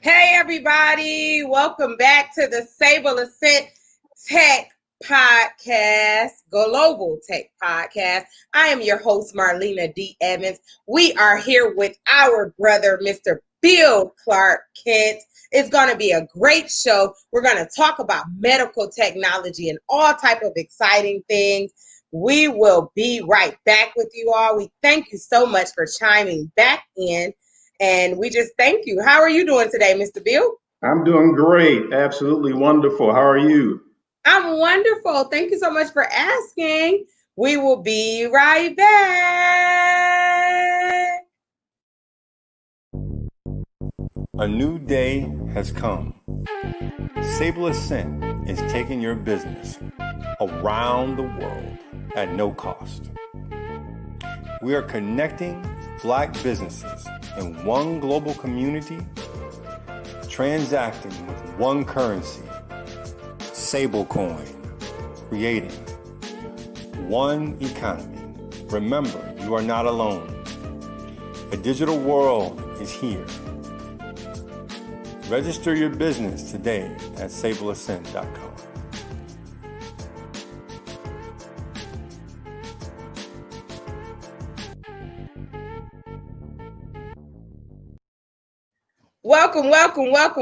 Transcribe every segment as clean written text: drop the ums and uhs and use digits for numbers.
Hey, everybody. Welcome back to the Sableassent Tech Podcast, Global Tech Podcast. I am your host, Marlena D. Evans. We are here with our brother, Mr. Bill Clark Kent. It's going to be a great show. We're going to talk about medical technology and all type of exciting things. We will be right back with you all. We thank you so much for chiming back in. And we just thank you. How are you doing today, Mr. Bill? I'm doing great. Absolutely wonderful. How are you? I'm wonderful. Thank you so much for asking. We will be right back. A new day has come. Sableassent is taking your business around the world at no cost. We are connecting Black businesses in one global community, transacting with one currency, Sablecoin, creating one economy. Remember, you are not alone. A digital world is here. Register your business today at sableassent.com.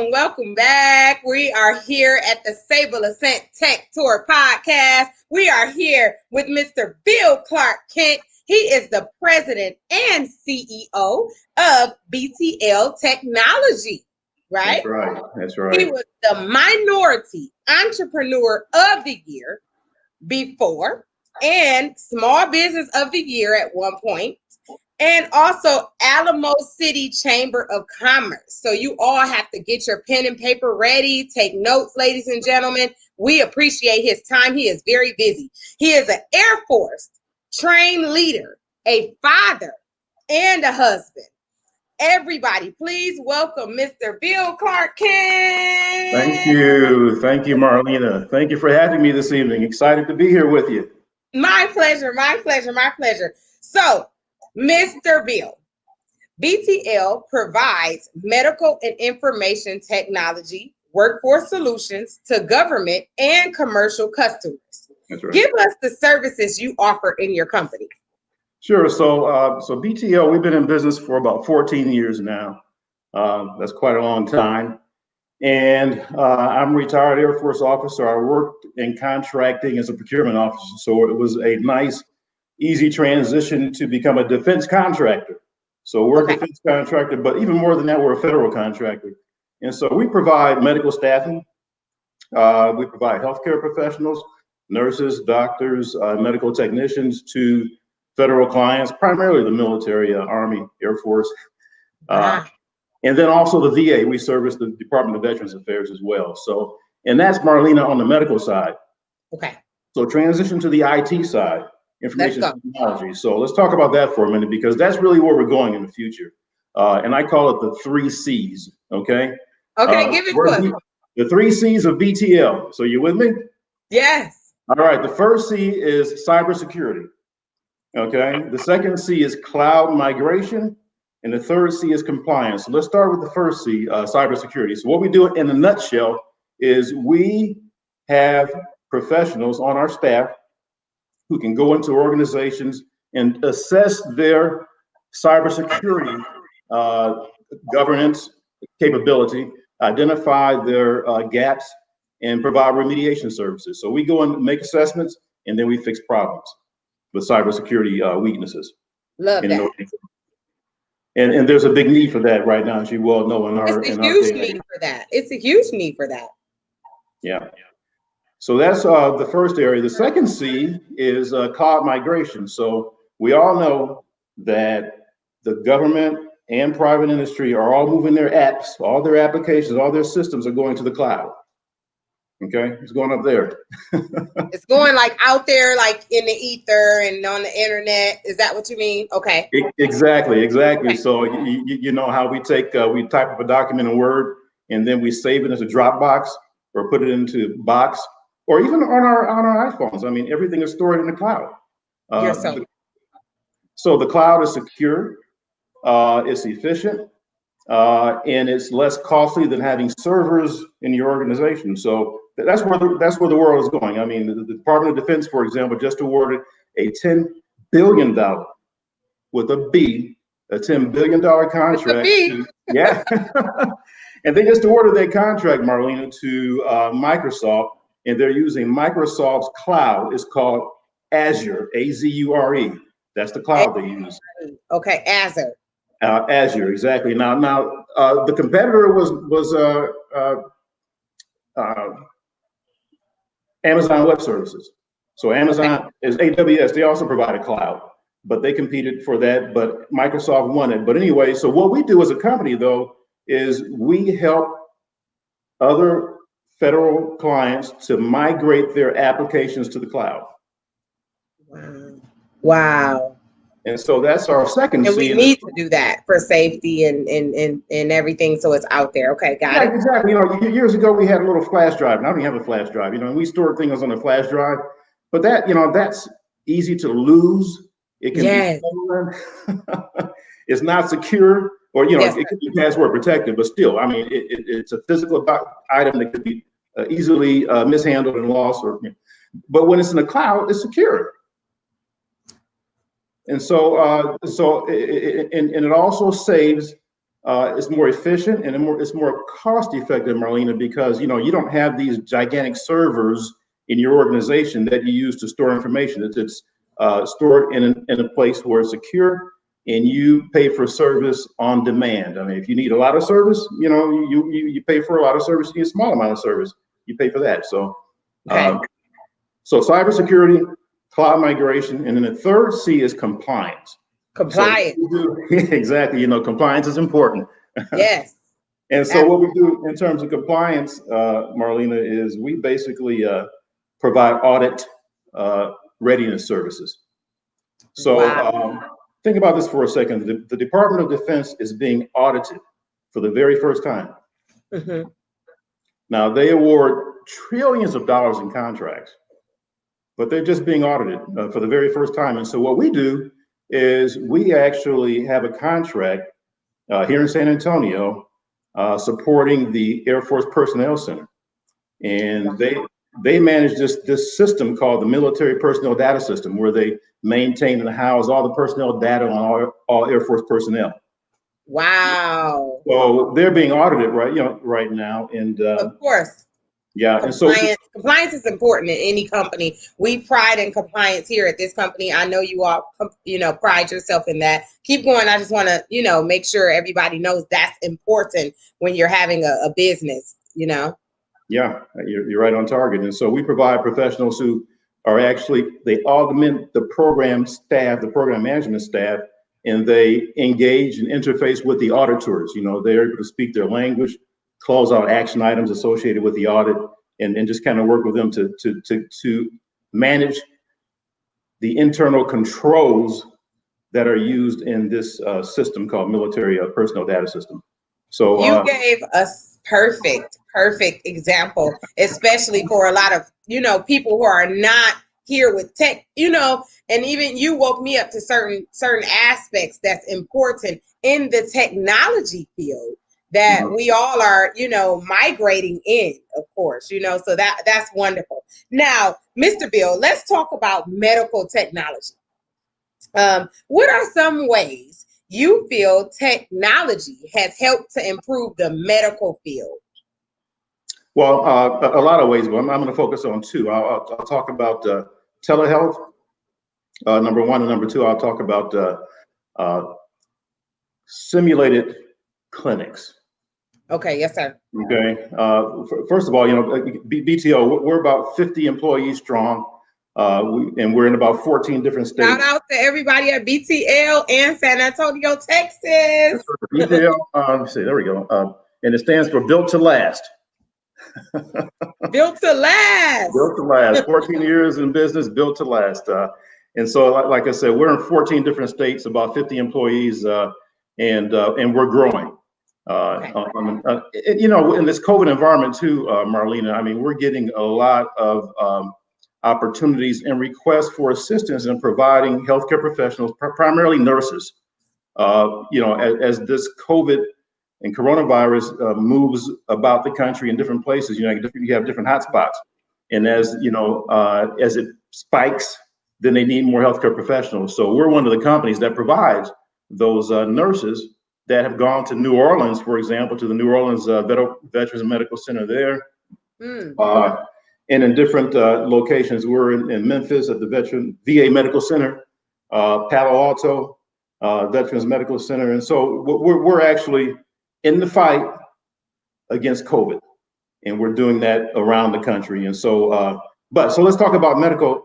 Welcome back. We are here at the Sableassent Tech Tour Podcast. We are here with Mr. Bill Clark Kent. He is the president and CEO of BTL Technology, right? That's right. He was the minority entrepreneur of the year before and small business of the year at one point. And also Alamo City Chamber of Commerce. So you all have to get your pen and paper ready. Take notes, ladies and gentlemen. We appreciate his time. He is very busy. He is an Air Force trained leader, a father, and a husband. Everybody, please welcome Mr. Bill Clark Kent. Thank you. Thank you, Marlena. Thank you for having me this evening. Excited to be here with you. My pleasure. So, Mr. Bill, BTL provides medical and information technology workforce solutions to government and commercial customers. That's right. Give us the services you offer in your company. Sure. So BTL, we've been in business for about 14 years now. That's quite a long time. And I'm a retired Air Force officer. I worked in contracting as a procurement officer. So it was a nice, easy transition to become a defense contractor. So we're a defense contractor, but even more than that, we're a federal contractor. And so we provide medical staffing. We provide healthcare professionals, nurses, doctors, medical technicians to federal clients, primarily the military, Army, Air Force. And then also the VA. We service the Department of Veterans Affairs as well. So, and that's Marlena on the medical side. Okay. So transition to the IT side. Information technology. So let's talk about that for a minute, because that's really where we're going in the future. And I call it the 3 C's. Okay. Okay, give it to us. The 3 C's of BTL. So you with me? Yes. All right. The first C is cybersecurity. Okay. The second C is cloud migration. And the third C is compliance. So let's start with the first C, cybersecurity. So what we do in a nutshell is we have professionals on our staff who can go into organizations and assess their cybersecurity governance capability, identify their gaps, and provide remediation services. So we go and make assessments, and then we fix problems with cybersecurity weaknesses. Love that. And there's a big need for that right now, as you well know. It's a huge need for that. Yeah. So that's the first area. The second C is cloud migration. So we all know that the government and private industry are all moving their apps, all their applications, all their systems are going to the cloud. Okay, it's going up there. It's going like out there, like in the ether and on the internet. Is that what you mean? Okay. Exactly. Okay. So you know how we take, we type up a document in Word, and then we save it as a Dropbox or put it into Box, or even on our iPhones. I mean, everything is stored in the cloud. So the cloud is secure, it's efficient, and it's less costly than having servers in your organization. So that's where the world is going. I mean, the Department of Defense, for example, just awarded a $10 billion with a B, a $10 billion contract. Yeah. And they just awarded that contract, Marlena, to Microsoft, and they're using Microsoft's cloud. It's called Azure, Azure. That's the cloud they use. Okay, Azure. Azure, exactly. Now, the competitor was Amazon Web Services. So Amazon is AWS. They also provide a cloud, but they competed for that. But Microsoft won it. But anyway, so what we do as a company, though, is we help other federal clients to migrate their applications to the cloud. Wow. And so that's our second. And we need to do that for safety and everything, so it's out there. Okay, got it. Exactly. You know, years ago we had a little flash drive. Now we have a flash drive. You know, and we stored things on a flash drive. But that, you know, that's easy to lose. It can be stolen. It's not secure, or you know, it could be password protected. But still, I mean, it's a physical item that could be easily mishandled and lost. But when it's in the cloud, it's secure. And so, it also saves. It's more efficient and it's more cost effective, Marlena, because you know you don't have these gigantic servers in your organization that you use to store information. It's stored in a place where it's secure, and you pay for service on demand. I mean, if you need a lot of service, you know, you pay for a lot of service. You need a small amount of service, you pay for that. So, so cybersecurity, cloud migration, and then the third C is compliance. Compliance. So exactly. You know, compliance is important. Yes. And so what we do in terms of compliance, Marlena, is we basically provide audit readiness services. So think about this for a second. The Department of Defense is being audited for the very first time. Mm-hmm. Now, they award trillions of dollars in contracts, but they're just being audited for the very first time. And so what we do is we actually have a contract here in San Antonio supporting the Air Force Personnel Center. And they manage this system called the Military Personnel Data System, where they maintain and house all the personnel data on all Air Force personnel. Wow. So they're being audited right now. And of course. Yeah, compliance is important in any company. We pride in compliance here at this company. I know you all, pride yourself in that. Keep going. I just want to, make sure everybody knows that's important when you're having a business, Yeah, you're right on target. And so we provide professionals who are they augment the program staff, the program management staff, and they engage and interface with the auditors. They're able to speak their language, close out action items associated with the audit, and just kind of work with them to manage the internal controls that are used in this system called Military Personnel Data System. So you gave us perfect example, especially for a lot of people who are not here with tech, and even you woke me up to certain aspects that's important in the technology field that we all are, migrating in, of course, so that's wonderful. Now, Mr. Bill, let's talk about medical technology. What are some ways you feel technology has helped to improve the medical field? Well, a lot of ways, but I'm going to focus on two. I'll talk about telehealth, number one, and number two, I'll talk about simulated clinics. Okay, yes, sir. Okay. First of all, BTO, we're about 50 employees strong, and we're in about 14 different states. Shout out to everybody at BTL and San Antonio, Texas. BTL, let's see, there we go. And it stands for Built to Last. Built to last. Built to last. 14 years in business, built to last. And so, like I said, we're in 14 different states, about 50 employees, and we're growing. In this COVID environment too, Marlena, I mean, we're getting a lot of opportunities and requests for assistance in providing healthcare professionals, primarily nurses, as this COVID and coronavirus moves about the country in different places. You have different hotspots, and as it spikes, then they need more healthcare professionals. So we're one of the companies that provides those nurses that have gone to New Orleans, for example, to the New Orleans Veterans Medical Center there, and in different locations. We're in Memphis at the VA Medical Center, Palo Alto Veterans Medical Center, and so we're actually in the fight against COVID, and we're doing that around the country. And so, so let's talk about medical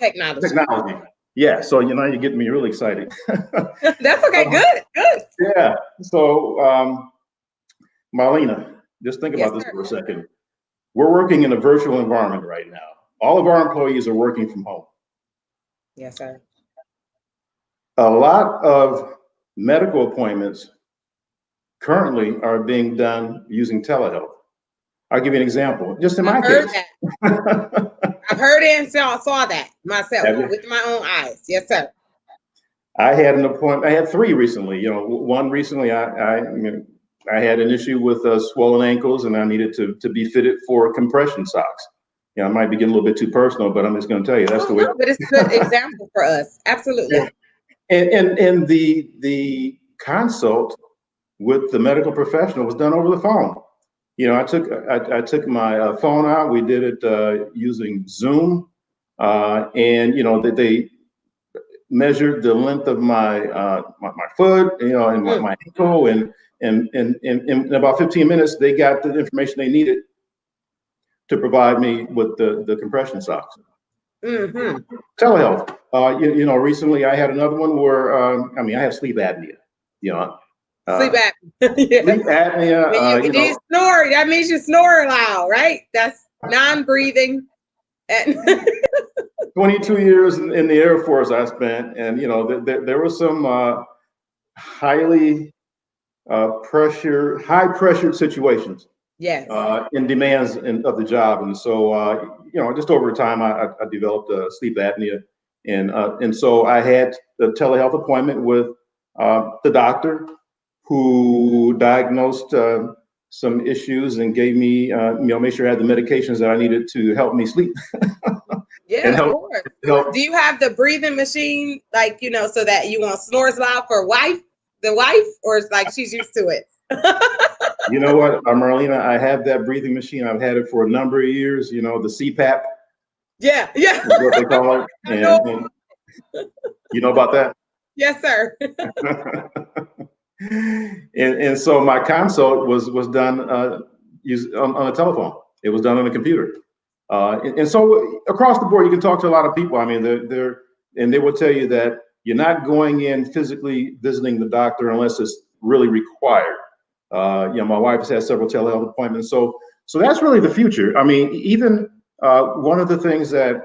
technology. Yeah, so you're getting me really excited. That's okay. Good. Yeah. So, Marlena, just think about this for a second. We're working in a virtual environment right now. All of our employees are working from home. Yes, sir. A lot of medical appointments currently are being done using telehealth. I'll give you an example. Just in my case. I've heard it and saw that myself with my own eyes. Yes, sir. I had an appointment. I had 3 recently. One recently, I had an issue with swollen ankles, and I needed to be fitted for compression socks. I might be getting a little bit too personal, but I'm just going to tell you that's the way. No, but it's a good example for us. Absolutely. And the consult with the medical professional was done over the phone. I took my phone out. We did it using Zoom, and they measured the length of my foot, and my ankle, and in about 15 minutes, they got the information they needed to provide me with the compression socks. Mm-hmm. Telehealth. Recently I had another one where I have sleep apnea. Sleep apnea. Sleep apnea. When you snore, that means you snore loud, right? That's non-breathing. 22 years in the Air Force I spent, and there were some highly high pressured situations. Yes. In demands of the job, and so just over time I developed sleep apnea, and so I had a telehealth appointment with the doctor, who diagnosed some issues and gave me, make sure I had the medications that I needed to help me sleep. Yeah, of course. Do you have the breathing machine, so that you won't snore loud for the wife, or it's like she's used to it? You know what, Marlena, I have that breathing machine. I've had it for a number of years. The CPAP. Yeah. Is what they call it. And you know about that? Yes, sir. and so my consult was done on a telephone. It was done on a computer. And so across the board, you can talk to a lot of people. And they will tell you that you're not going in physically visiting the doctor unless it's really required. My wife has had several telehealth appointments. So that's really the future. Even one of the things that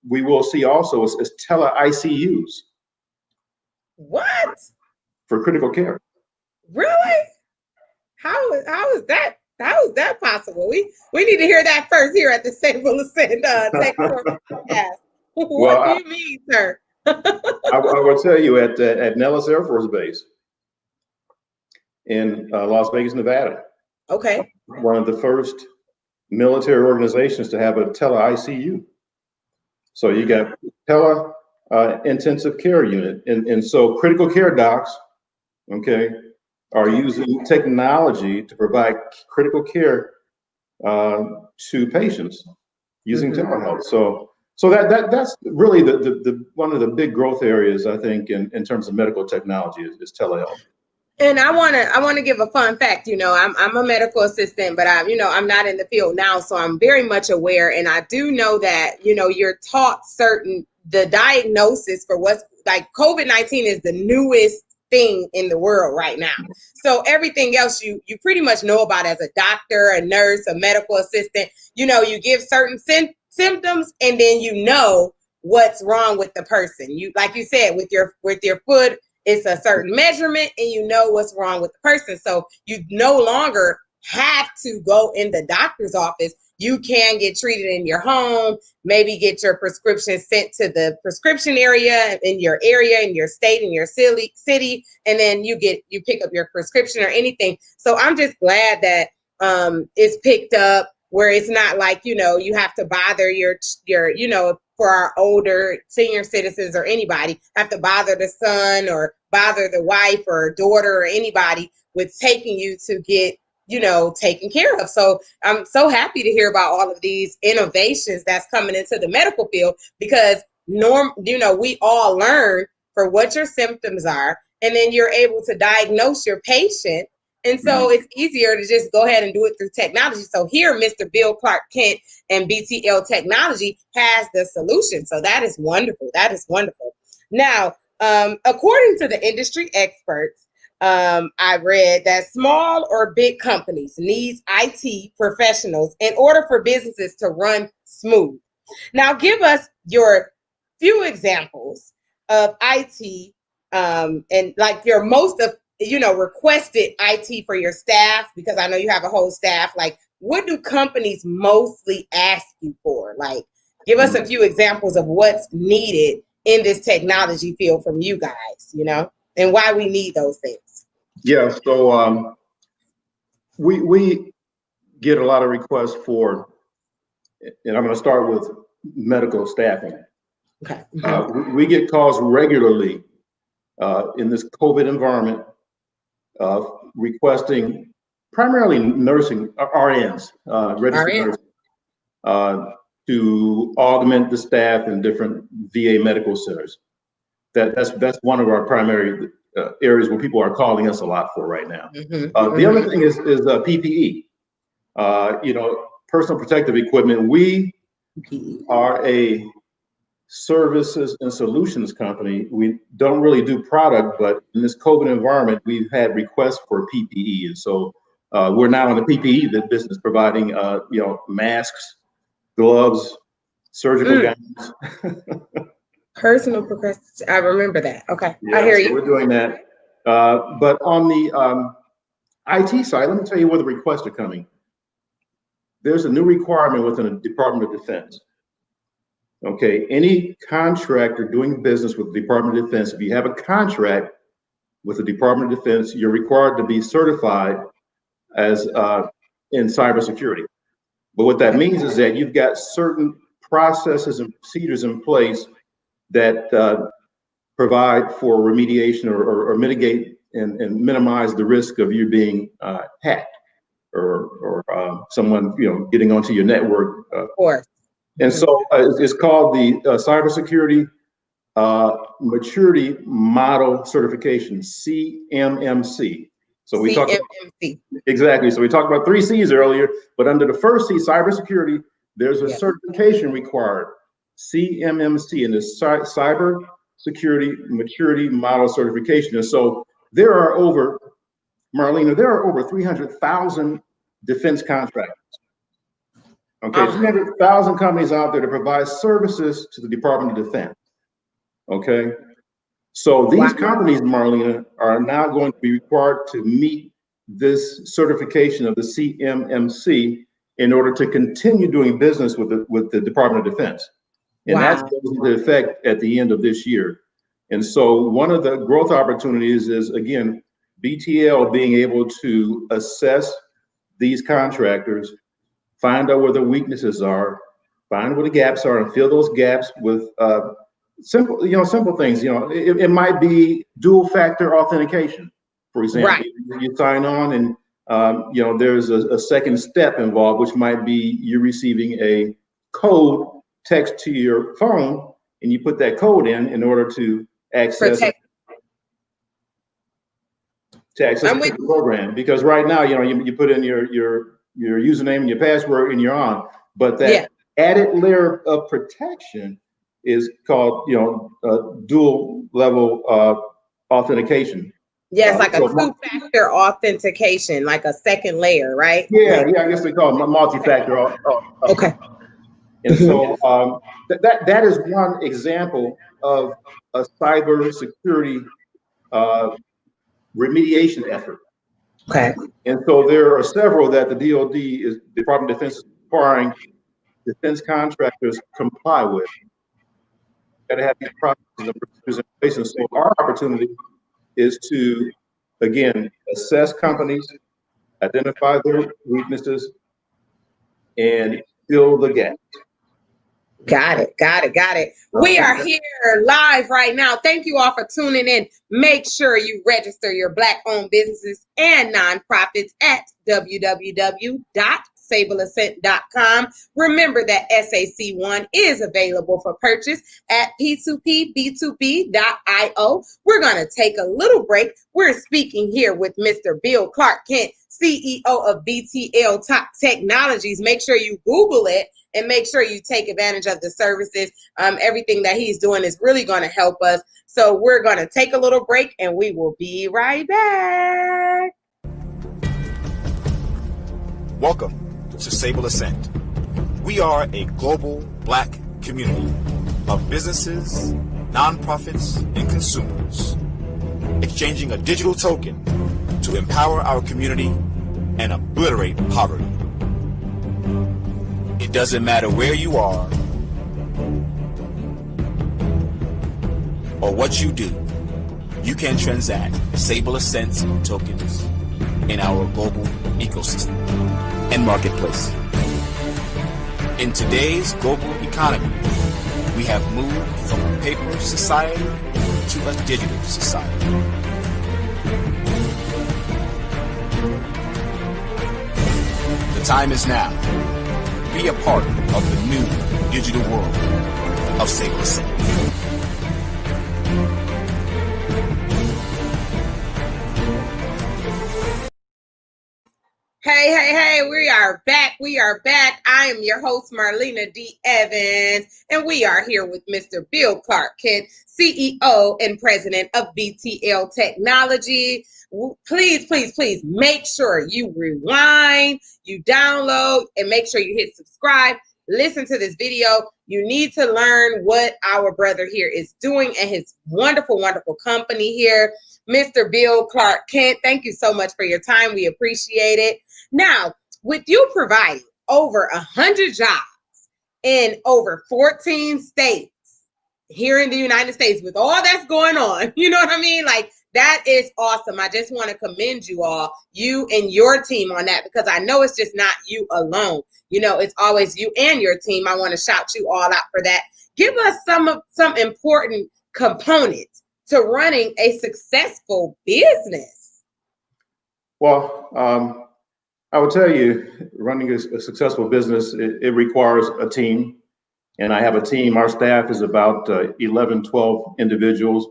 we will see also is tele-ICUs. What? For critical care. Really? How is that? How is that possible? We need to hear that first here at the Sableassent Tech Tour Podcast. What do you mean, sir? I will tell you at Nellis Air Force Base in Las Vegas, Nevada. Okay. One of the first military organizations to have a tele-ICU. So you got intensive care unit, and so critical care docs, are using technology to provide critical care to patients using telehealth. So that's really the one of the big growth areas, I think, in terms of medical technology is telehealth. And I want to give a fun fact. I'm a medical assistant, but I'm not in the field now, so I'm very much aware. And I do know that you're taught the diagnosis for what's like COVID-19 is the newest thing in the world right now. So everything else you pretty much know about as a doctor, a nurse, a medical assistant. You give certain symptoms, and then what's wrong with the person. You, like you said, with your foot, it's a certain measurement, and you know what's wrong with the person. So you no longer have to go in the doctor's office. you can get treated in your home, maybe get your prescription sent to the prescription area, in your state, in your city, and then you pick up your prescription or anything. So I'm just glad that it's picked up, where it's not like, you have to bother your for our older senior citizens or anybody, have to bother the son or bother the wife or daughter or anybody with taking you to get, taken care of. So I'm so happy to hear about all of these innovations that's coming into the medical field, because we all learn for what your symptoms are, and then you're able to diagnose your patient. And so it's easier to just go ahead and do it through technology. So here, Mr. Bill Clark Kent and BTL Technology has the solution. So that is wonderful. That is wonderful. Now, according to the industry experts, I read that small or big companies need IT professionals in order for businesses to run smooth. Now, give us your few examples of IT and like your most of requested IT for your staff, because I know you have a whole staff. Like, what do companies mostly ask you for? Like, give us a few examples of what's needed in this technology field from you guys, and why we need those things. Yeah, so we get a lot of requests for, and I'm going to start with medical staffing. Okay. We get calls regularly in this COVID environment, requesting primarily nursing RNs, registered nurses, to augment the staff in different VA medical centers. That's one of our primary areas where people are calling us a lot for right now. The other thing is PPE, personal protective equipment. We are a services and solutions company. We don't really do product, but in this COVID environment, we've had requests for PPE. And so we're now in the PPE business, providing, masks, gloves, surgical gowns. Personal procrastination. I remember that. Okay. Yeah, I hear you. We're doing that. But on the IT side, let me tell you where the requests are coming. There's a new requirement within the Department of Defense. Okay, any contractor doing business with the Department of Defense, if you have a contract with the Department of Defense, you're required to be certified as in cybersecurity. But what that means is that you've got certain processes and procedures in place that provide for remediation or mitigate and minimize the risk of you being hacked or someone getting onto your network. Of course. And so it's called the Cybersecurity Maturity Model Certification, CMMC. So we talked exactly. So we talked about 3 C's earlier, but under the first C, cybersecurity, there's a certification required, CMMC, and it's Cyber Security Maturity Model Certification. And so there are over 300,000 defense contractors. Okay, 300,000 companies out there to provide services to the Department of Defense. Okay, so these companies, Marlena, are now going to be required to meet this certification of the CMMC in order to continue doing business with the Department of Defense. And that's going to effect at the end of this year. And so one of the growth opportunities is, again, BTL being able to assess these contractors, find out where the weaknesses are, find where the gaps are, and fill those gaps with simple things. It might be dual factor authentication, for example. Right. You sign on, and there's a second step involved, which might be you receiving a code text to your phone, and you put that code in order to access the program. Because right now, you put in your username and your password and you're on. But that added layer of protection is called, dual level authentication. Yes, like a two-factor authentication, like a second layer, right? Yeah, I guess they call it multi-factor. Okay. And so that is one example of a cybersecurity remediation effort. Okay. And so there are several that the Department of Defense is requiring defense contractors comply with. Got to have these processes and procedures in place. And so our opportunity is to, again, assess companies, identify their weaknesses, and fill the gaps. Got it. We are here live right now. Thank you all for tuning in. Make sure you register your Black-owned businesses and nonprofits at www.sableassent.com. Remember that SAC1 is available for purchase at p2pb2b.io. We're going to take a little break. We're speaking here with Mr. Bill Clark Kent, CEO of BTL Top Technologies. Make sure you Google it and make sure you take advantage of the services. Everything that he's doing is really going to help us. So we're going to take a little break and we will be right back. Welcome to Sableassent. We are a global Black community of businesses, nonprofits, and consumers, exchanging a digital token to empower our community and obliterate poverty. It doesn't matter where you are or what you do, you can transact Sableassent tokens in our global ecosystem and marketplace. In today's global economy, we have moved from a paper society to a digital society. The time is now. Be a part of the new digital world of Sableassent. Hey, we are back. I am your host, Marlena D. Evans, and we are here with Mr. Bill Clark Kent, CEO and President of BTL Technology. Please make sure you rewind, you download, and make sure you hit subscribe. Listen to this video. You need to learn what our brother here is doing and his wonderful company here. Mr. Bill Clark Kent, thank you so much for your time. We appreciate it. Now, with you providing over 100 jobs in over 14 states here in the United States, with all that's going on, you know what I mean? Like, that is awesome. I just want to commend you all, you and your team on that, because I know it's just not you alone. You know, it's always you and your team. I want to shout you all out for that. Give us some important components to running a successful business. Well, I would tell you, running a successful business, it requires a team. And I have a team. Our staff is about 11, 12 individuals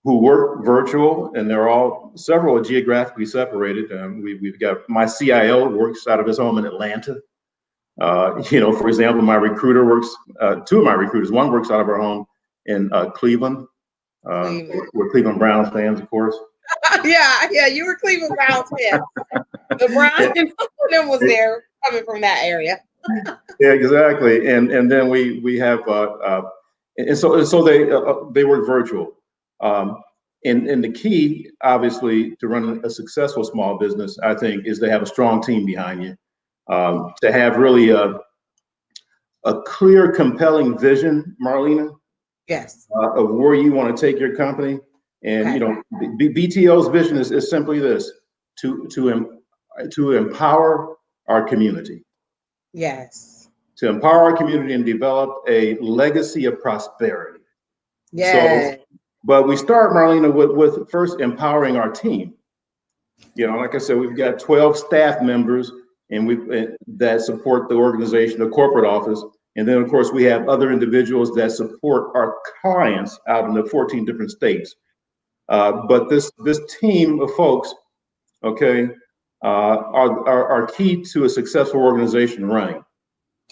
who work virtual, and they're all several are geographically separated. We've got my CIO works out of his home in Atlanta. For example, my recruiter works, two of my recruiters, one works out of her home in Cleveland. We're Cleveland Browns fans, of course. Yeah, you were Cleveland Browns fans. The Browns was there coming from that area. Yeah, exactly. And then we have and so they work virtual. And the key, obviously, to run a successful small business, I think, is to have a strong team behind you, to have really a clear, compelling vision, Marlena. Yes. Of where you want to take your company. And, BTL's vision is simply this, to empower our community. Yes. To empower our community and develop a legacy of prosperity. Yes. So, but we start, Marlena, with first empowering our team. Like I said, we've got 12 staff members that support the organization, the corporate office. And then, of course, we have other individuals that support our clients out in the 14 different states. But this team of folks, are key to a successful organization running.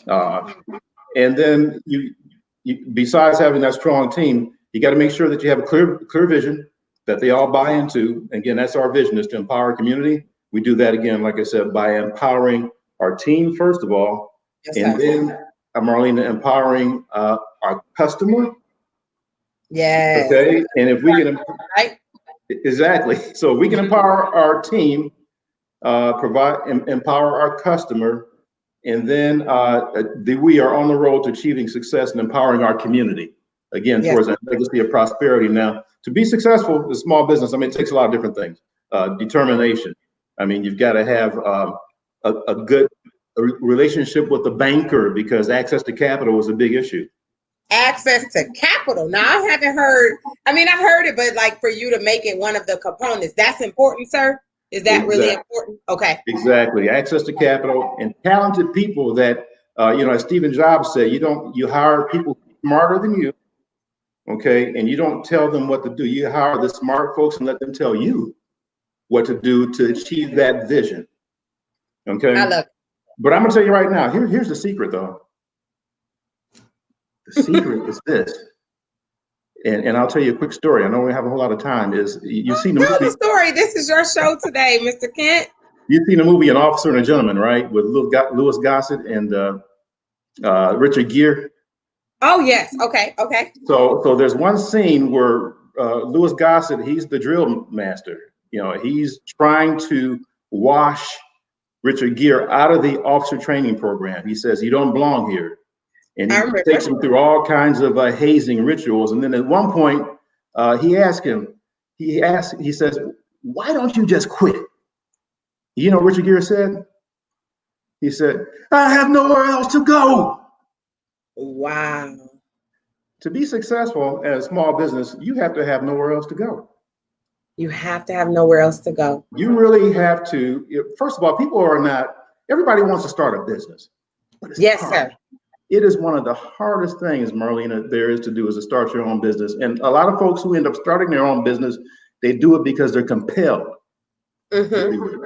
And then you besides having that strong team, you got to make sure that you have a clear vision that they all buy into. Again, that's our vision, is to empower our community. We do that, again, like I said, by empowering our team, first of all, and then Marlena, empowering our customer. Yeah. Okay. And if we can, exactly. So we can empower our team, empower our customer. And then we are on the road to achieving success and empowering our community, again, Yes. towards that legacy of prosperity. Now, to be successful in small business, I mean, it takes a lot of different things. Determination. I mean, you've got to have a good relationship with the banker, because access to capital is a big issue. Access to capital. Now, I haven't heard, I mean, I've heard it, but like for you to make it one of the components, that's important, sir? Is that really important? Okay. Exactly. Access to capital and talented people that, as Stephen Jobs said, you hire people smarter than you, okay? And you don't tell them what to do. You hire the smart folks and let them tell you what to do to achieve that vision, okay? I love it. But I'm gonna tell you right now, here's the secret though. The secret is this. And I'll tell you a quick story. I know we have a whole lot of time. You've seen the movie. Tell the story. This is your show today, Mr. Kent. You've seen the movie An Officer and a Gentleman, right? With Louis Gossett and Richard Gere. Oh yes. Okay. So there's one scene where Louis Gossett, he's the drill master. He's trying to wash Richard Gere out of the officer training program. He says, "You don't belong here." And he takes him through all kinds of hazing rituals. And then at one point, he says, "Why don't you just quit?" You know what Richard Gere said? He said, "I have nowhere else to go." Wow. To be successful as a small business, you have to have nowhere else to go. You have to have nowhere else to go. You really have to. First of all, everybody wants to start a business. But it's Yes, hard. sir. It is one of the hardest things, Marlena, there is to do, is to start your own business. And a lot of folks who end up starting their own business, they do it because they're compelled. Mm-hmm.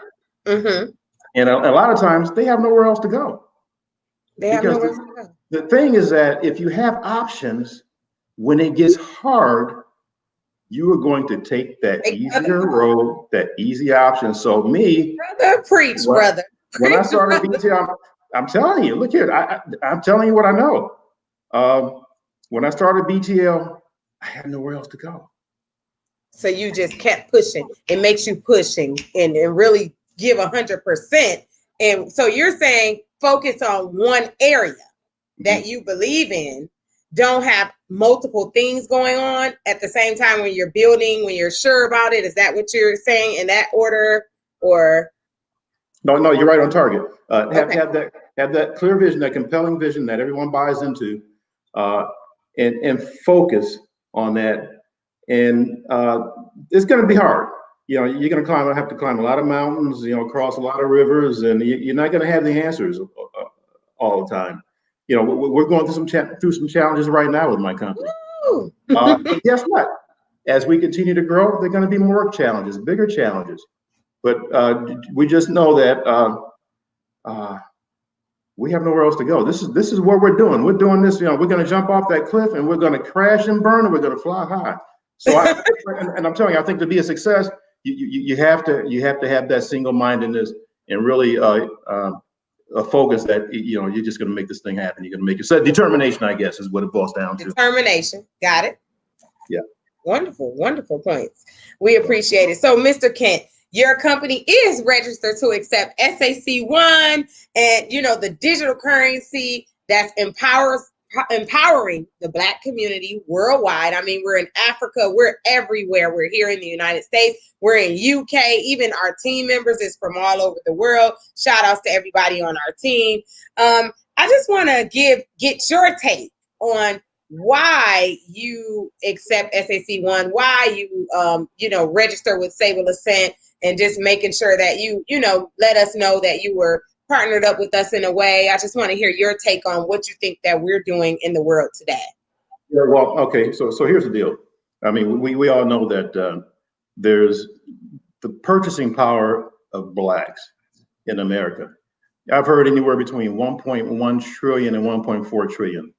Mm-hmm. And a lot of times they have nowhere else to go. They have nowhere else to go. The thing is that if you have options, when it gets hard, you are going to take that easier road, that easy option. So brother, preach, brother. When I started BTL, I'm telling you, look here, I'm telling you what I know. When I started BTL, I had nowhere else to go. So you just kept pushing. It makes you pushing and really give 100%. And so you're saying focus on one area that you believe in. Don't have multiple things going on at the same time when you're building, when you're sure about it. Is that what you're saying in that order? Or no, you're right on target. Have that clear vision, that compelling vision that everyone buys into, and focus on that. And it's going to be hard. You're going to have to climb a lot of mountains, cross a lot of rivers, and you're not going to have the answers all the time. We're going through some challenges right now with my company. But guess what? As we continue to grow, there are going to be more challenges, bigger challenges. But we just know that we have nowhere else to go. This is what we're doing. We're doing this. We're going to jump off that cliff, and we're going to crash and burn, and we're going to fly high. So, and I'm telling you, I think to be a success, you have to have that single-mindedness and really a focus that you're just going to make this thing happen. You're going to make it. So determination, I guess, is what it boils down to. Determination. Got it. Yeah. Wonderful points. We appreciate it. So, Mr. Kent, your company is registered to accept SAC-1 and, the digital currency that's empowering the Black community worldwide. I mean, we're in Africa, we're everywhere. We're here in the United States, we're in UK, even our team members is from all over the world. Shout outs to everybody on our team. I just want to get your take on why you accept SAC-1, why you register with Sableassent, and just making sure that you let us know that you were partnered up with us in a way. I just want to hear your take on what you think that we're doing in the world today. Yeah, well, okay. So here's the deal. I mean, we all know that there's the purchasing power of Blacks in America. I've heard anywhere between 1.1 trillion and 1.4 trillion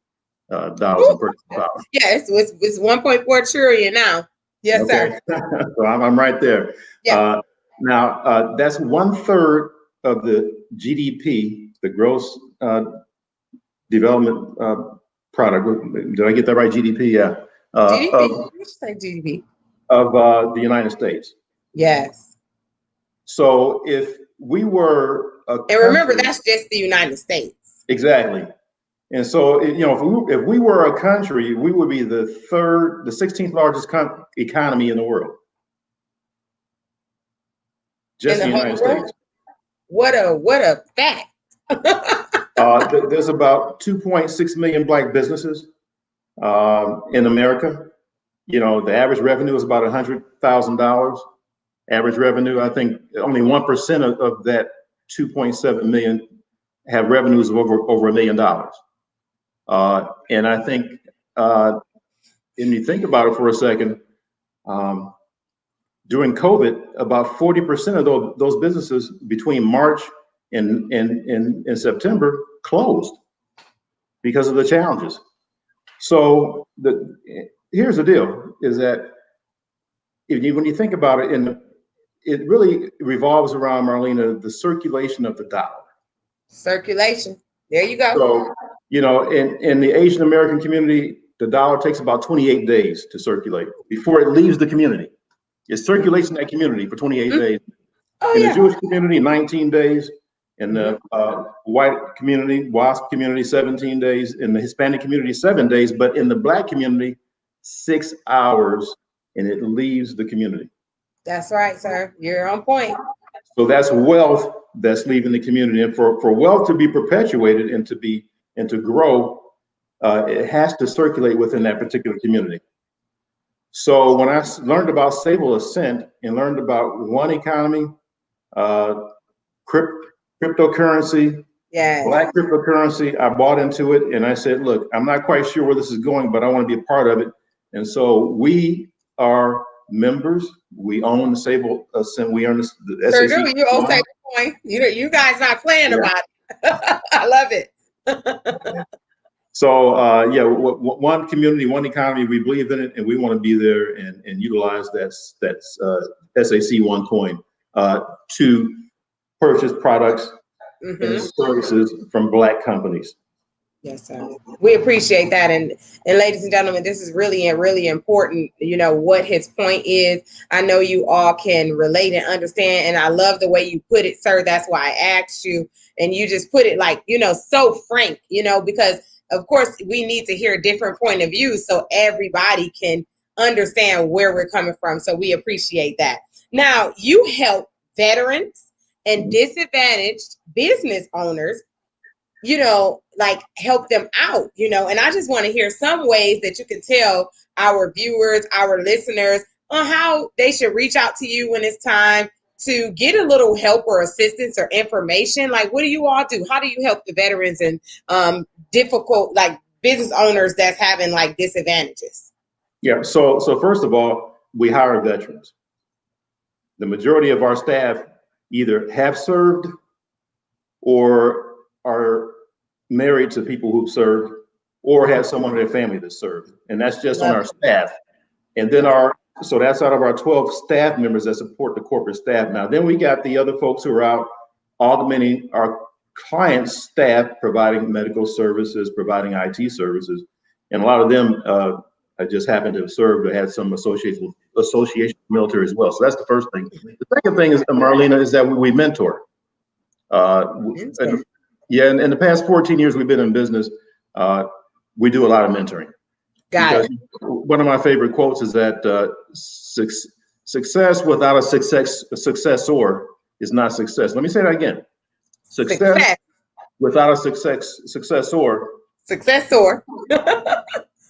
dollars in purchasing power. Yeah, it's 1.4 trillion now. Yes, okay. sir. So I'm right there. Yeah. Now that's 1/3 of the GDP, the gross development product. Did I get that right? GDP, yeah. GDP. Of the United States. Yes. So if we were a And remember, country. that's just the United States. Exactly. And so, if we were a country, we would be the 16th largest economy in the world. Just In the the whole United world? States. What a fact. There's about 2.6 million Black businesses in America. The average revenue is about $100,000. Average revenue, I think only 1% of that 2.7 million have revenues of over $1 million. And I think, and you think about it for a second, during COVID, about 40% of those businesses between March and September closed because of the challenges. So here's the deal: is that when you think about it, it really revolves around, Marlena, the circulation of the dollar. Circulation. There you go. So, in the Asian American community, the dollar takes about 28 days to circulate before it leaves the community. It circulates in that community for 28 days. Oh, In yeah. the Jewish community, 19 days. In the white community, WASP community, 17 days. In the Hispanic community, 7 days. But in the Black community, 6 hours, and it leaves the community. That's right, sir. You're on point. So that's wealth that's leaving the community. And for wealth to be perpetuated and to grow, it has to circulate within that particular community. So when I learned about Sableassent and learned about one economy, cryptocurrency, Yes. Black cryptocurrency, I bought into it and I said, look, I'm not quite sure where this is going, but I want to be a part of it. And so we are members. We own the Sableassent. We own the Sure SAC. do. You own Stablecoin. You guys not playing about it. I love it. So one community, one economy, we believe in it, and we want to be there and utilize that SAC one coin to purchase products and services from Black companies. Yes, sir. We appreciate that. And ladies and gentlemen, this is really important, what his point is. I know you all can relate and understand. And I love the way you put it, sir. That's why I asked you. And you just put it like, so frank, because of course we need to hear a different point of view so everybody can understand where we're coming from. So we appreciate that. Now, you help veterans and disadvantaged business owners, help them out, and I just want to hear some ways that you can tell our viewers, our listeners, on how they should reach out to you when it's time to get a little help or assistance or information. Like, what do you all do? How do you help the veterans and difficult, business owners that's having disadvantages? Yeah. So first of all, we hire veterans. The majority of our staff either have served or are married to people who've served or have someone in their family that served. And that's just on our staff. And then so that's out of our 12 staff members that support the corporate staff. Now, then we got the other folks who are out augmenting our clients' staff, providing medical services, providing IT services. And a lot of them just happened to have served or had some association with military as well. So that's the first thing. The second thing is, Marlena, is that we mentor. In the past 14 years we've been in business, we do a lot of mentoring. Got it. One of my favorite quotes is that success without a successor is not success. Let me say that again. Success without a successor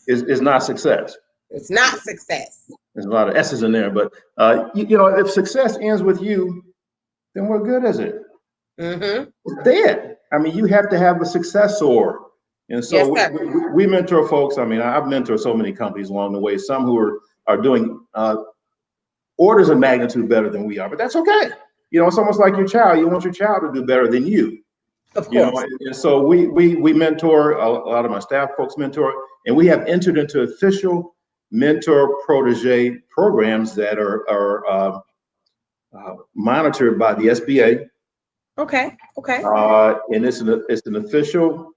is not success. It's not success. There's a lot of S's in there, but if success ends with you, then what good is it? It's dead. I mean, you have to have a successor. And so we mentor folks. I mean, I've mentored so many companies along the way, some who are doing orders of magnitude better than we are, but that's okay. It's almost like your child. You want your child to do better than you. Of course. And so we mentor, a lot of my staff folks mentor, and we have entered into official mentor protege programs that are monitored by the SBA. Okay. And it's an official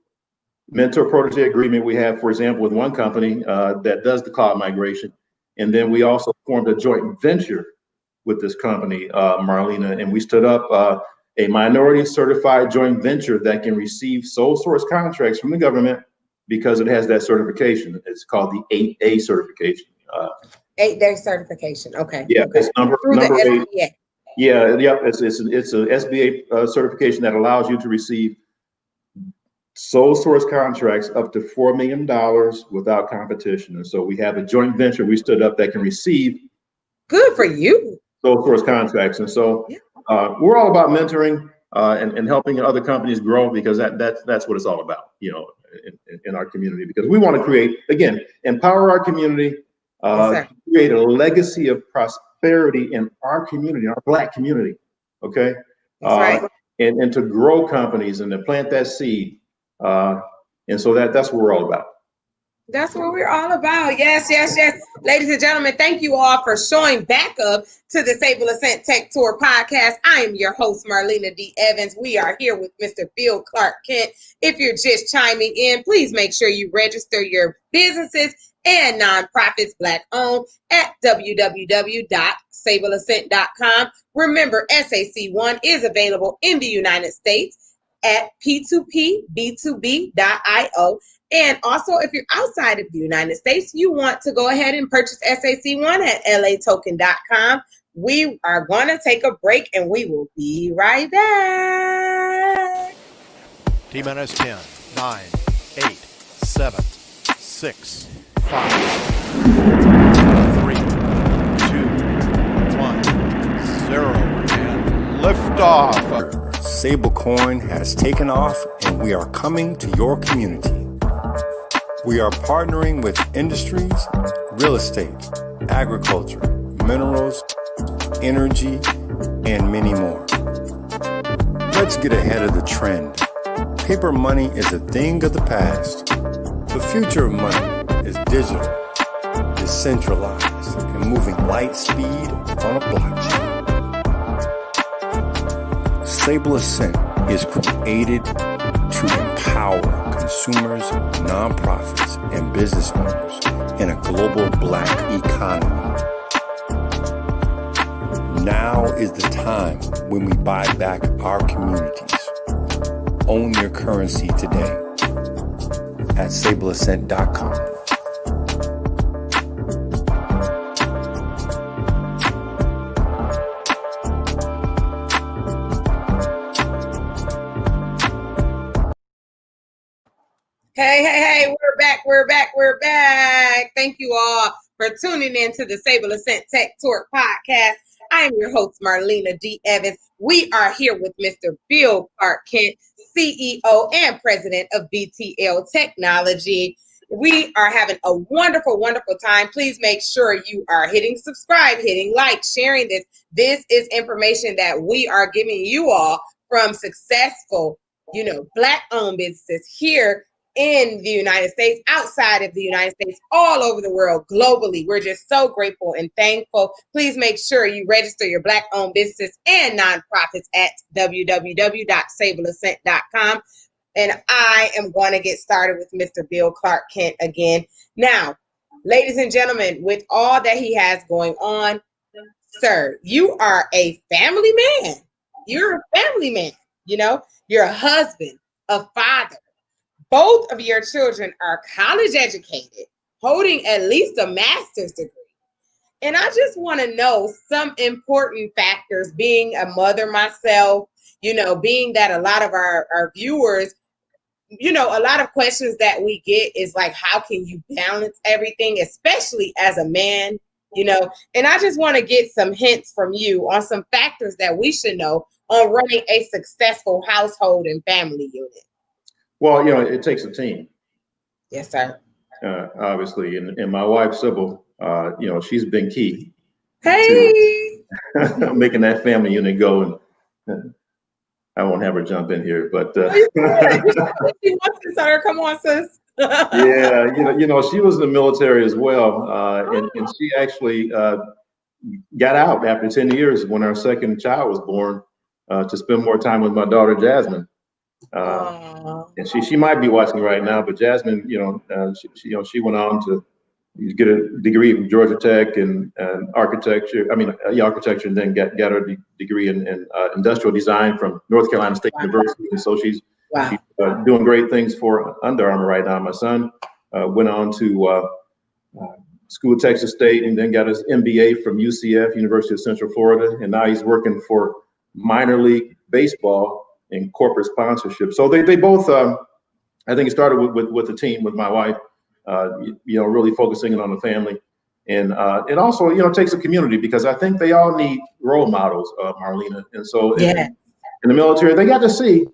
mentor protege agreement we have, for example, with one company that does the cloud migration. And then we also formed a joint venture with this company, Marlena, and we stood up a minority certified joint venture that can receive sole source contracts from the government because it has that certification. It's called the 8A certification. 8-day certification. Okay. Yeah, okay. it's number Through the 8. SBA. Yeah, it's a SBA certification that allows you to receive sole source contracts up to $4 million without competition. And so we have a joint venture we stood up that can receive Good for you. sole source contracts. And so we're all about mentoring and helping other companies grow, because that's what it's all about, you know, in our community, because we want to create, again, empower our community, create a legacy of prosperity in our community, our Black community. Okay. That's right. And to grow companies and to plant that seed. And so that's what we're all about. That's what we're all about. Yes, yes, yes. Ladies and gentlemen, thank you all for showing back up to the Sableassent Tech Tour Podcast. I am your host, Marlena D. Evans. We are here with Mr. Bill Clark Kent. If you're just chiming in, please make sure you register your businesses and nonprofits Black owned at www.sableassent.com. Remember, SAC1 is available in the United States at p2pb2b.io. And also, if you're outside of the United States, you want to go ahead and purchase SAC1 at latoken.com. We are going to take a break and we will be right back. T-minus 10, 9, 8, 7, 6, 5, 3, 2, 1, 0, and liftoff. Stablecoin has taken off and we are coming to your community. We are partnering with industries, real estate, agriculture, minerals, energy, and many more. Let's get ahead of the trend. Paper money is a thing of the past. The future of money is digital, decentralized, and moving light speed on a blockchain. Sableassent is created to empower consumers, nonprofits, and business owners in a global Black economy. Now is the time when we buy back our communities. Own your currency today at Sableassent.com. Hey, we're back. Thank you all for tuning in to the Sableassent Tech Tour Podcast. I am your host, Marlena D. Evans. We are here with Mr. Bill Clark Kent, CEO and President of BTL Technology. We are having a wonderful, wonderful time. Please make sure you are hitting subscribe, hitting like, sharing this. This is information that we are giving you all from successful, Black-owned businesses here in the United States, outside of the United States, all over the world, globally. We're just so grateful and thankful. Please make sure you register your Black-owned businesses and nonprofits at www.sableassent.com. And I am going to get started with Mr. Bill Clark Kent again. Now, ladies and gentlemen, with all that he has going on, sir, you are a family man. You're a family man. You're a husband, a father. Both of your children are college educated, holding at least a master's degree. And I just want to know some important factors, being a mother myself, being that a lot of our viewers, a lot of questions that we get is like, how can you balance everything, especially as a man, and I just want to get some hints from you on some factors that we should know on running a successful household and family unit. Well, it takes a team. Yes, sir. Obviously, and my wife Sybil, she's been key. Hey, to making that family unit go. And I won't have her jump in here, but she wants to, sir. Come on, sis. Yeah, she was in the military as well, and she actually got out after 10 years when our second child was born to spend more time with my daughter Jasmine. And she might be watching right now, but Jasmine, she went on to you get a degree from Georgia Tech in architecture. Architecture, and then got a degree in industrial design from North Carolina State University. And so she's doing great things for Under Armour right now. My son went on to school at Texas State, and then got his MBA from UCF, University of Central Florida, and now he's working for minor league baseball and corporate sponsorship. So they both, I think it started with the team, with my wife, really focusing on the family. And it also, takes a community, because I think they all need role models, Marlena. And so in the military, they got to see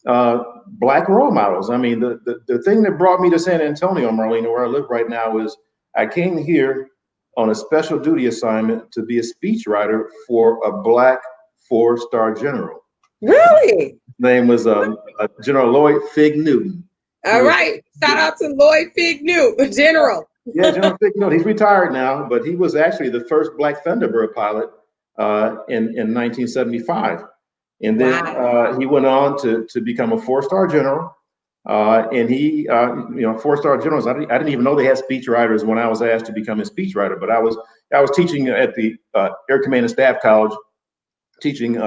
Black role models. I mean, the thing that brought me to San Antonio, Marlena, where I live right now, is I came here on a special duty assignment to be a speechwriter for a Black 4-star general. Really? His name was General Lloyd Fig Newton. All right. Shout out to Lloyd Fig Newton, General. Yeah, General Fig Newton. He's retired now, but he was actually the first Black Thunderbird pilot in 1975. And then he went on to become a 4-star general. And he, 4-star generals, I didn't even know they had speechwriters when I was asked to become a speechwriter, but I was teaching at the Air Command and Staff College, teaching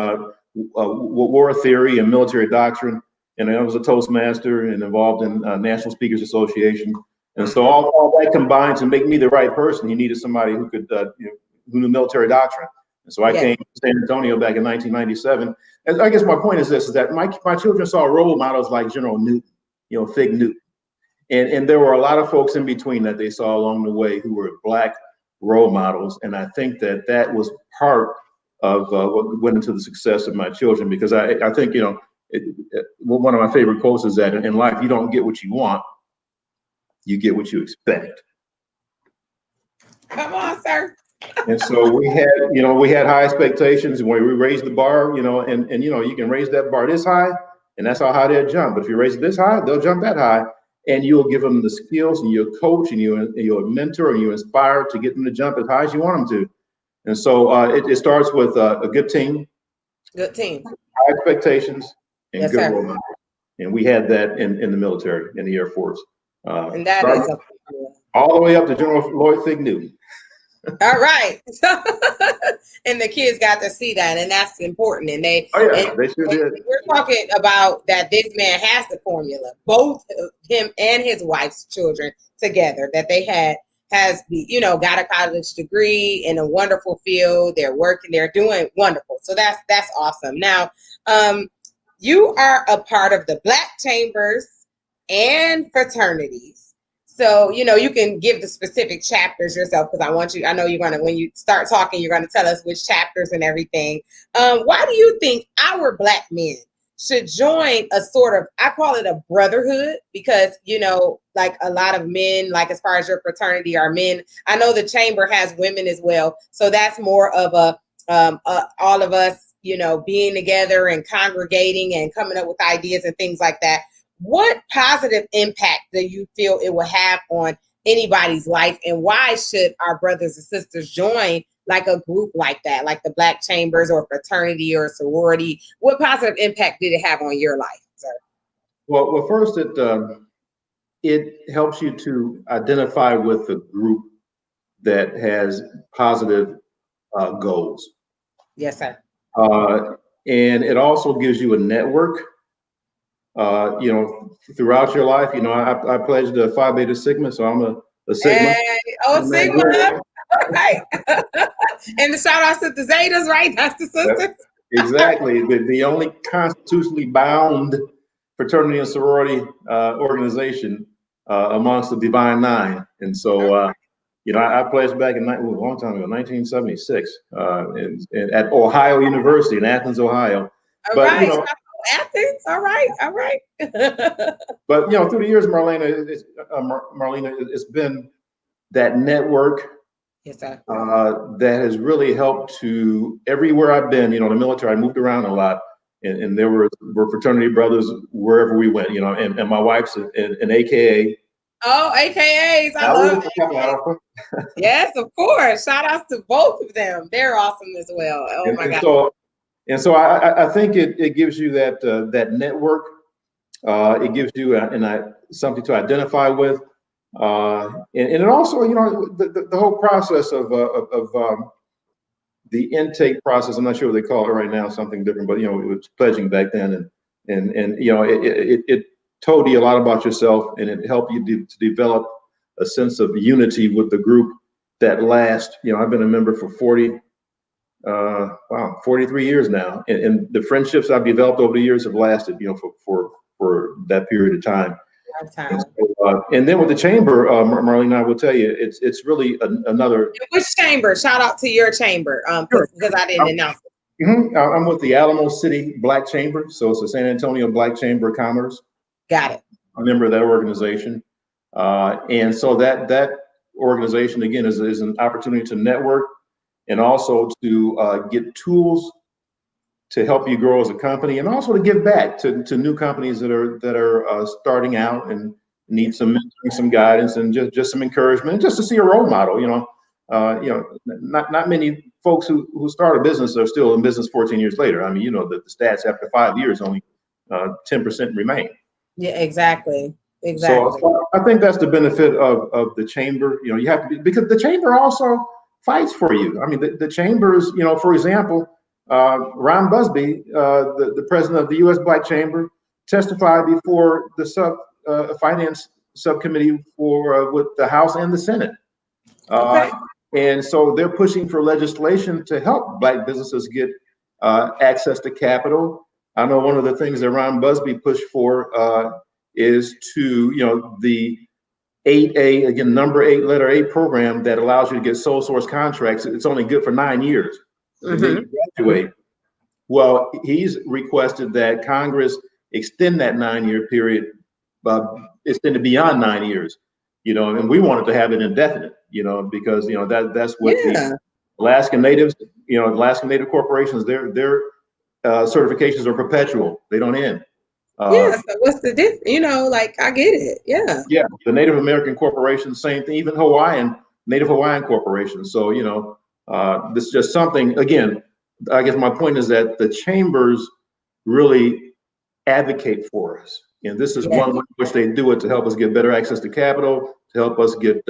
war theory and military doctrine. And I was a Toastmaster and involved in National Speakers Association. And so all that combined to make me the right person, he needed somebody who could, who knew military doctrine. And so I came to San Antonio back in 1997. And I guess my point is this, is that my children saw role models like General Newton, Fig Newton. And there were a lot of folks in between that they saw along the way who were Black role models. And I think that was part of what went into the success of my children, because I think, one of my favorite quotes is that in life, you don't get what you want, you get what you expect. Come on, sir. And so we had high expectations, and when we raised the bar, and you can raise that bar this high, and that's how high they'll jump. But if you raise it this high, they'll jump that high, and you'll give them the skills, and you'll coach, and you'll mentor, and you inspire to get them to jump as high as you want them to. And so it starts with a good team. Good team. High expectations and good role models. And we had that in the military, in the Air Force. And that is all the way up to General Lloyd Fig Newton. All right. And the kids got to see that, and that's important. And they sure did. We're talking about that this man has the formula, both him and his wife's children together, that they got a college degree in a wonderful field. They're working, they're doing wonderful. So that's awesome. Now, you are a part of the Black Chambers and fraternities. So, you can give the specific chapters yourself, because I know you're going to, when you start talking, you're going to tell us which chapters and everything. Why do you think our Black men should join a sort of, I call it a brotherhood, because, like a lot of men, like as far as your fraternity are men. I know the chamber has women as well. So that's more of all of us, being together and congregating and coming up with ideas and things like that. What positive impact do you feel it will have on anybody's life, and why should our brothers and sisters join like a group like that, like the Black Chambers or fraternity or sorority? What positive impact did it have on your life, sir? Well, first it helps you to identify with a group that has positive goals. Yes, sir. And it also gives you a network. Throughout your life, I pledged a Phi Beta Sigma, so I'm a Sigma. Hey, Sigma. Right. And the shout outs to the Zetas, right? That's the sisters. Exactly. The only constitutionally bound fraternity and sorority organization amongst the Divine Nine. And so, I pledged back in a long time ago, 1976, at Ohio University in Athens, Ohio. Athens, all right. But through the years, Marlena, it's been that network that has really helped to everywhere I've been. The military, I moved around a lot, and there were fraternity brothers wherever we went. And my wife's an AKA. Oh, AKAs, I love it. Yes, of course. Shout outs to both of them. They're awesome as well. Oh my God. And so I think it gives you that network. It gives you something to identify with. And it also, the whole process of the intake process. I'm not sure what they call it right now, something different, but it was pledging back then, and it told you a lot about yourself, and it helped you to develop a sense of unity with the group that last. I've been a member for 43 years now, and the friendships I've developed over the years have lasted, for that period of time. And then with the chamber, Marlene, I will tell you, it's really another. Which chamber? Shout out to your chamber, Sure. because I didn't announce it. I'm with the Alamo City Black Chamber, so it's the San Antonio Black Chamber of Commerce. Got it. I'm a member of that organization, and so that organization again is an opportunity to network and also to get tools to help you grow as a company, and also to give back to new companies that are starting out and need some mentoring, some guidance, and just some encouragement, and just to see a role model. Not many folks who start a business are still in business 14 years later. I mean, the stats after 5 years, only 10% remain. Yeah, exactly. So I think that's the benefit of the chamber. You have to be, because the chamber also fights for you. I mean, the chambers, for example, Ron Busby, the president of the U.S. Black Chamber, testified before the finance subcommittee with the House and the Senate. Okay. And so they're pushing for legislation to help Black businesses get access to capital. I know one of the things that Ron Busby pushed for is to, the 8A, again, number 8, letter A program that allows you to get sole source contracts. It's only good for 9 years. And then you graduate. Well, he's requested that Congress extend that 9-year period, extend it beyond 9 years, and we wanted to have it indefinite, because, that's what the Alaskan Natives, Alaskan Native corporations, their certifications are perpetual. They don't end. So what's the difference? I get it. Yeah. Yeah. The Native American corporations, same thing, even Native Hawaiian corporations. So, this is just something, again, I guess my point is that the chambers really advocate for us. And this is one way in which they do it to help us get better access to capital, to help us get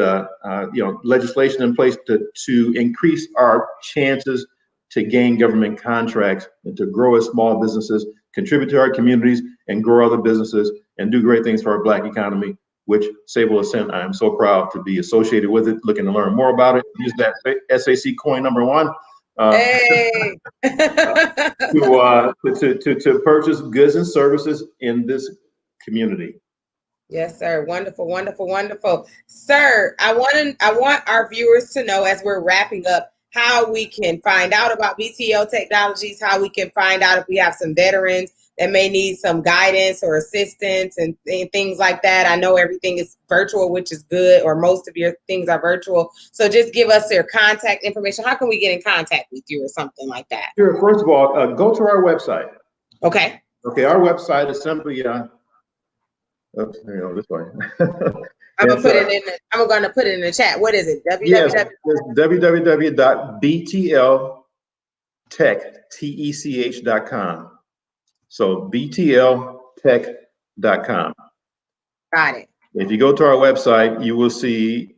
legislation in place to increase our chances to gain government contracts and to grow as small businesses, contribute to our communities, and grow other businesses, and do great things for our Black economy, which Sableassent, I am so proud to be associated with it, looking to learn more about it. Use that SAC coin number 1 to purchase goods and services in this community. Yes, sir. Wonderful, wonderful, wonderful. Sir, I want our viewers to know, as we're wrapping up, how we can find out about BTL Technologies, how we can find out if we have some veterans that may need some guidance or assistance and things like that. I know everything is virtual, which is good, or most of your things are virtual. So just give us your contact information. How can we get in contact with you or something like that? Sure. First of all, go to our website. Okay. Okay. Our website is simply, this way. I'm gonna put it in the chat. What is it? www.btltech.com. So btltech.com. Got it. If you go to our website, you will see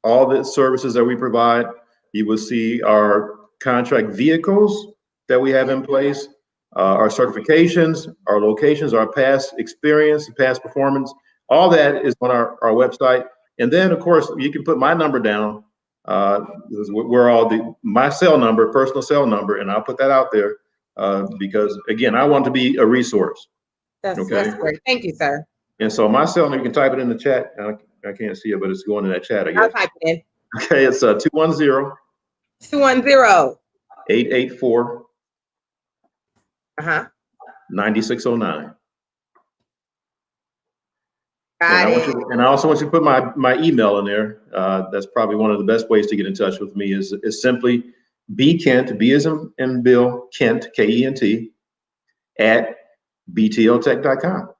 all the services that we provide. You will see our contract vehicles that we have in place, our certifications, our locations, our past experience, past performance. All that is on our website. And then, of course, you can put my number down. My cell number, personal cell number, and I'll put that out there because, again, I want to be a resource. That's great. Thank you, sir. And so my cell number, you can type it in the chat. I can't see it, but it's going in that chat, I guess. I'll type it in. Okay, it's 210 884 9609. And I also want you to put my email in there. That's probably one of the best ways to get in touch with me is simply bkent, B as in Bill, Kent, Kent, at btltech.com.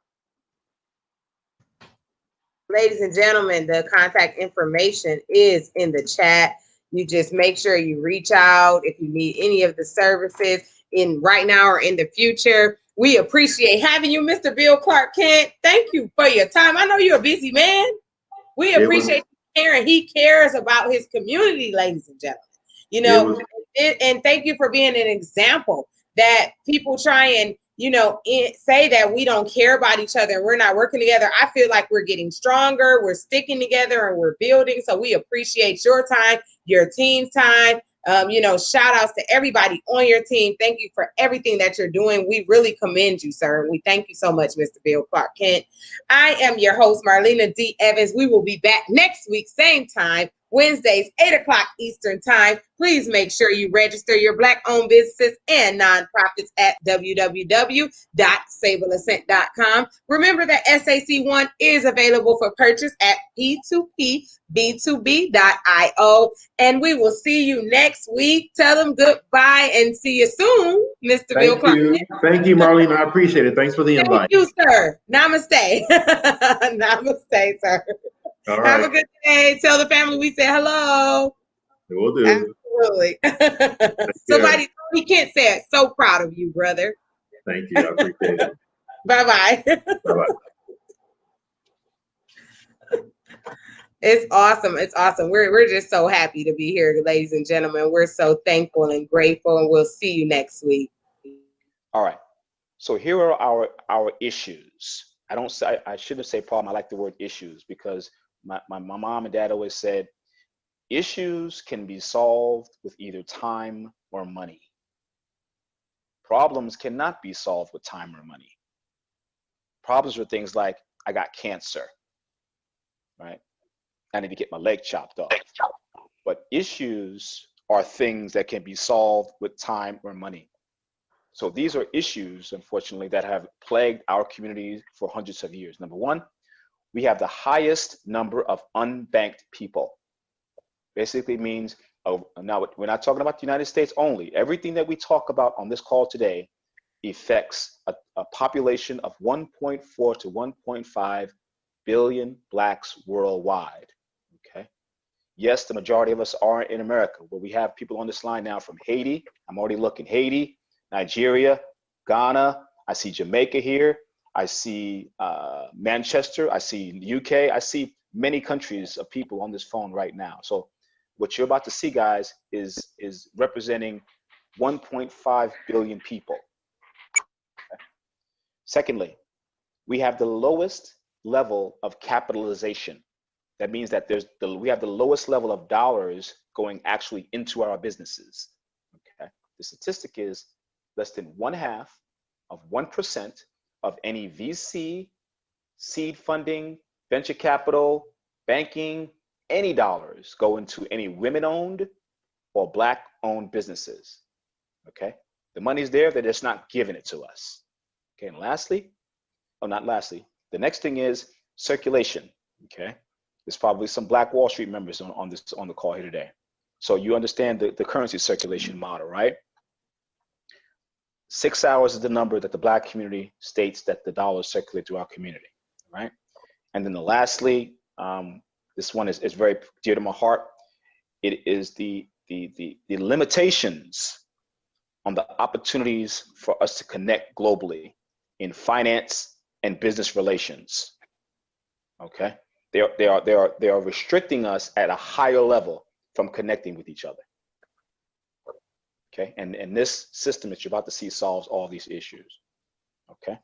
Ladies and gentlemen, the contact information is in the chat. You just make sure you reach out if you need any of the services in right now or in the future. We appreciate having you, Mr. Bill Clark Kent. Thank you for your time. I know you're a busy man. We It was, appreciate you caring. He cares about his community, ladies and gentlemen. You it know, was, and thank you for being an example that people try and, say that we don't care about each other and we're not working together. I feel like we're getting stronger, we're sticking together, and we're building. So we appreciate your time, your team's time. Shout outs to everybody on your team. Thank you for everything that you're doing. We really commend you, sir. We thank you so much, Mr. Bill Clark Kent. I am your host, Marlena D. Evans. We will be back next week, same time, Wednesdays, 8 o'clock Eastern time. Please make sure you register your Black-owned businesses and nonprofits at www.sableassent.com. Remember that SAC1 is available for purchase at p2pb2b.io. And we will see you next week. Tell them goodbye and see you soon, Mr. Bill Clark. Thank you, Marlene. I appreciate it. Thanks for the invite. Thank you, sir. Namaste. Namaste, sir. All right. Have a good day. Tell the family we say hello. We'll do. Absolutely. Somebody, he can't say it. So proud of you, brother. Thank you. I appreciate it. Bye-bye. Bye-bye. It's awesome. It's awesome. We're just so happy to be here, ladies and gentlemen. We're so thankful and grateful, and we'll see you next week. All right. So here are our issues. I shouldn't say problem. I like the word issues because my mom and dad always said issues can be solved with either time or money. Problems cannot be solved with time or money. Problems are things like I got cancer, right? I need to get my leg chopped off. But issues are things that can be solved with time or money. So these are issues, unfortunately, that have plagued our communities for hundreds of years. Number one, we have the highest number of unbanked people. Basically means, now we're not talking about the United States only. Everything that we talk about on this call today affects a population of 1.4 to 1.5 billion Blacks worldwide, okay? Yes, the majority of us are in America, but we have people on this line now from Haiti. I'm already looking Haiti, Nigeria, Ghana. I see Jamaica here. I see Manchester. I see UK. I see many countries of people on this phone right now. So what you're about to see, guys, is representing 1.5 billion people. Okay. Secondly, we have the lowest level of capitalization. That means that we have the lowest level of dollars going actually into our businesses. Okay. The statistic is less than 0.5% of any VC, seed funding, venture capital, banking, any dollars go into any women-owned or Black-owned businesses. Okay, the money's there; they're just not giving it to us. Okay, and lastly, the next thing is circulation. Okay, there's probably some Black Wall Street members on the call here today, so you understand the currency circulation model, right? 6 hours is the number that the Black community states that the dollars circulate through our community, right? And then lastly, this one is very dear to my heart. It is the limitations on the opportunities for us to connect globally in finance and business relations. Okay, they are restricting us at a higher level from connecting with each other. Okay, and this system that you're about to see solves all these issues. Okay,